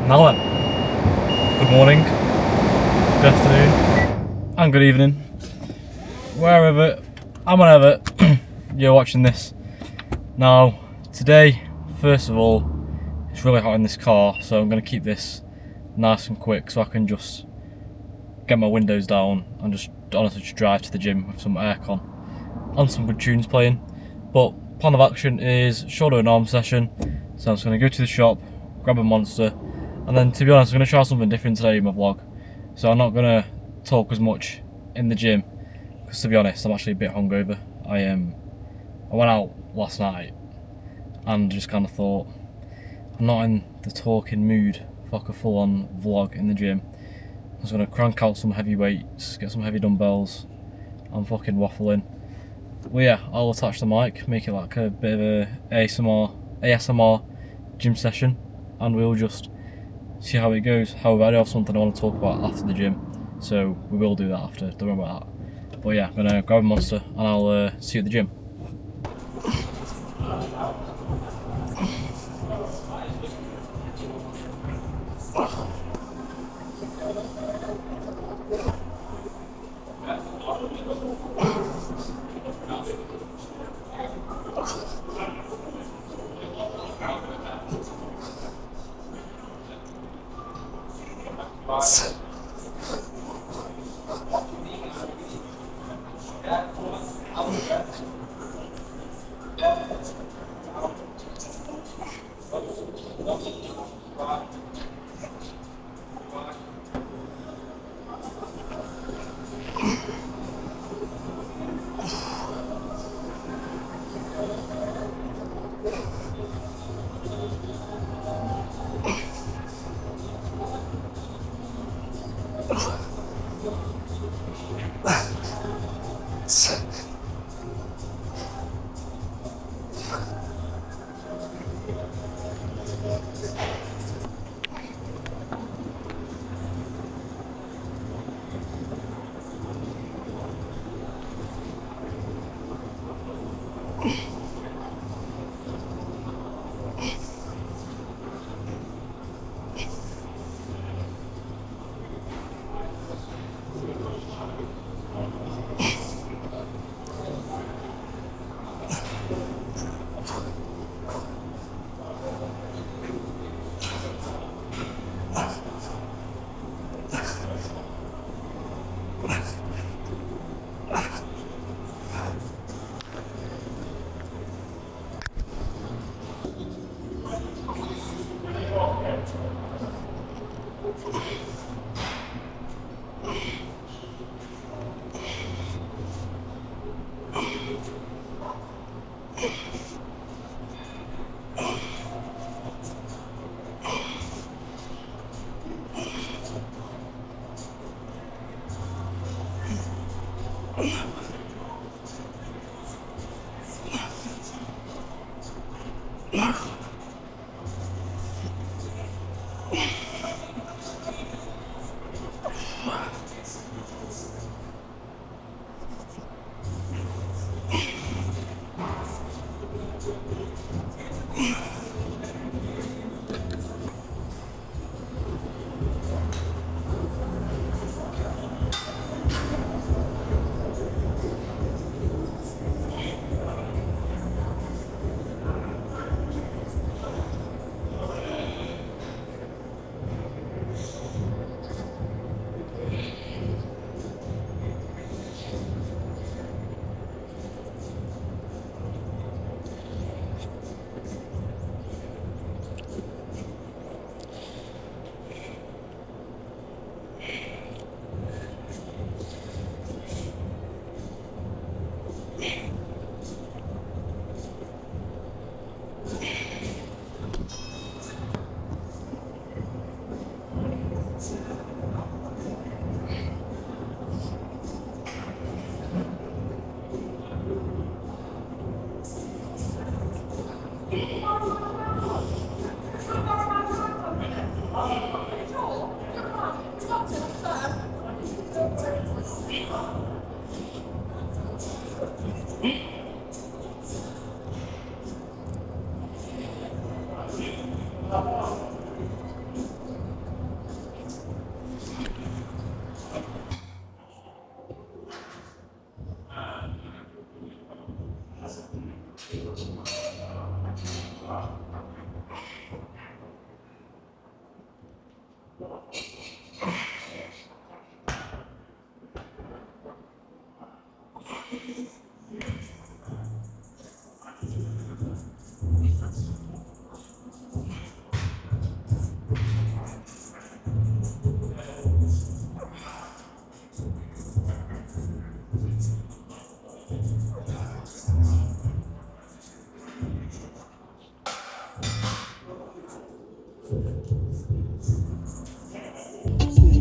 Now then, good morning, good afternoon, and good evening, wherever and whenever you're watching this. Now, today, first of all, it's really hot in this car, so I'm going to keep this nice and quick so I can just get my windows down and just honestly just drive to the gym with some aircon and some good tunes playing. But plan of action is shoulder and arm session, so I'm just going to go to the shop, grab a Monster, and then, to be honest, I'm going to try something different today in my vlog. So I'm not going to talk as much in the gym, because to be honest, I'm actually a bit hungover. I went out last night and just kind of thought, I'm not in the talking mood for like a full-on vlog in the gym. I was going to crank out some heavy weights, get some heavy dumbbells, and fucking waffling. Well, yeah, I'll attach the mic, make it like a bit of a ASMR gym session, and we'll just see how it goes. However, I do have something I want to talk about after the gym, so we will do that after, don't worry about that. But yeah, I'm gonna grab a Monster and I'll see you at the gym.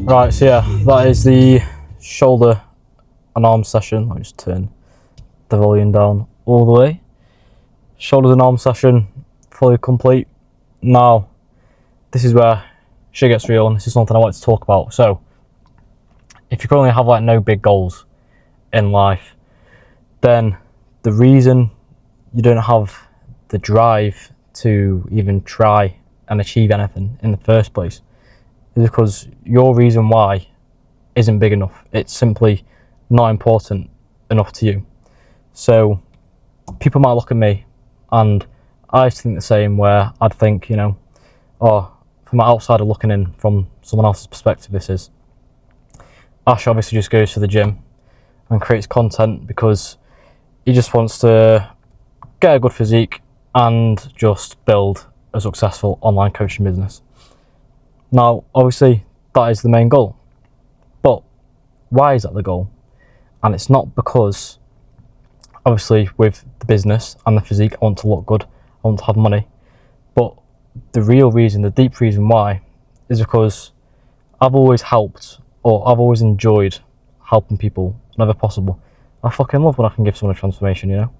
Right, so yeah, that is the shoulder and arm session. I'll just turn the volume down all the way. Shoulders and arm session fully complete. Now, this is where shit gets real, and this is something I want to talk about. So, if you currently have like no big goals in life, then the reason you don't have the drive to even try and achieve anything in the first place is because your reason why isn't big enough. It's simply not important enough to you. So people might look at me and I used to think the same, where I'd think, you know, oh, from an outsider looking in from someone else's perspective, this is Ash obviously just goes to the gym and creates content because he just wants to get a good physique and just build a successful online coaching business. Now, obviously, that is the main goal. But why is that the goal? And it's not because, obviously, with the business and the physique, I want to look good, I want to have money. But the real reason, the deep reason why, is because I've always helped, or I've always enjoyed helping people whenever possible. I fucking love when I can give someone a transformation, you know?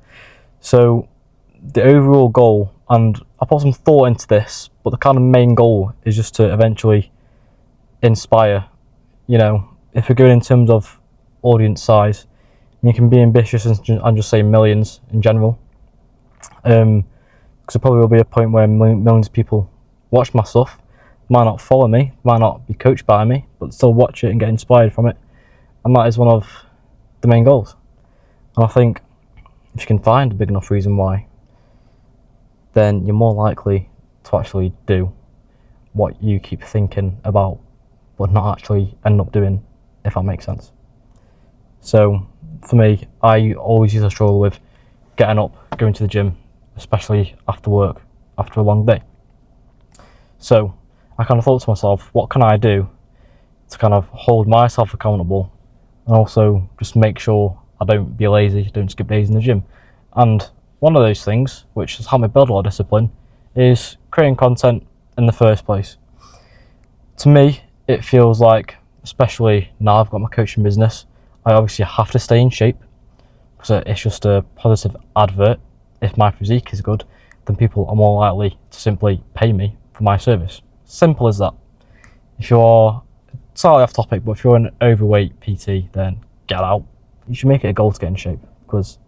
So the overall goal, and I put some thought into this, but the kind of main goal is just to eventually inspire. You know, if we're going in terms of audience size, you can be ambitious and just say millions in general. Because there probably will be a point where millions of people watch my stuff, might not follow me, might not be coached by me, but still watch it and get inspired from it. And that is one of the main goals. And I think if you can find a big enough reason why, then you're more likely to actually do what you keep thinking about, but not actually end up doing, if that makes sense. So for me, I always used to struggle with getting up, going to the gym, especially after work, after a long day. So I kind of thought to myself, what can I do to kind of hold myself accountable and also just make sure I don't be lazy, don't skip days in the gym. And one of those things, which has helped me build a lot of discipline, is creating content in the first place. To me, it feels like, especially now I've got my coaching business, I obviously have to stay in shape, because it's just a positive advert. If my physique is good, then people are more likely to simply pay me for my service. Simple as that. If you're, slightly off topic, but if you're an overweight PT, then get out. You should make it a goal to get in shape, because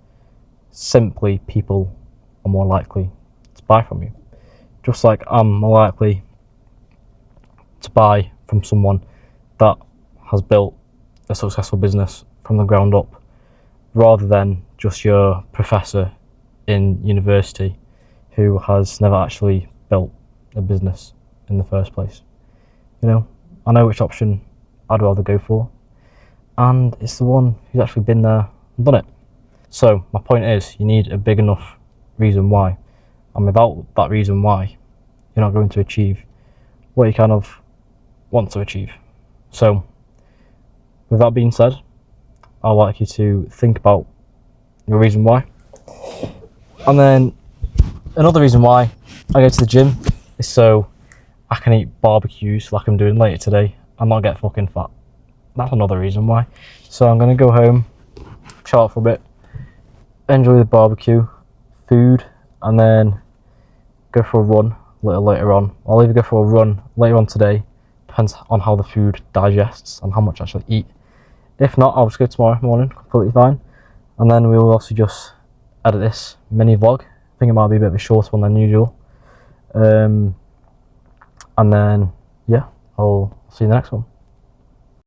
simply people are more likely to buy from you. Just like I'm more likely to buy from someone that has built a successful business from the ground up, rather than just your professor in university who has never actually built a business in the first place. You know, I know which option I'd rather go for, and it's the one who's actually been there and done it. So my point is, you need a big enough reason why, and without that reason why, you're not going to achieve what you kind of want to achieve. So with that being said, I'd like you to think about your reason why. And then another reason why I go to the gym is so I can eat barbecues like I'm doing later today and not get fucking fat. That's another reason why. So I'm going to go home, chill out for a bit, enjoy the barbecue food, and then go for a run a little later on. I'll either go for a run later on today, depends on how the food digests and how much I actually eat. If not, I'll just go tomorrow morning, completely fine. And then we will also just edit this mini vlog. I think it might be a bit of a shorter one than usual. And then, yeah, I'll see you in the next one.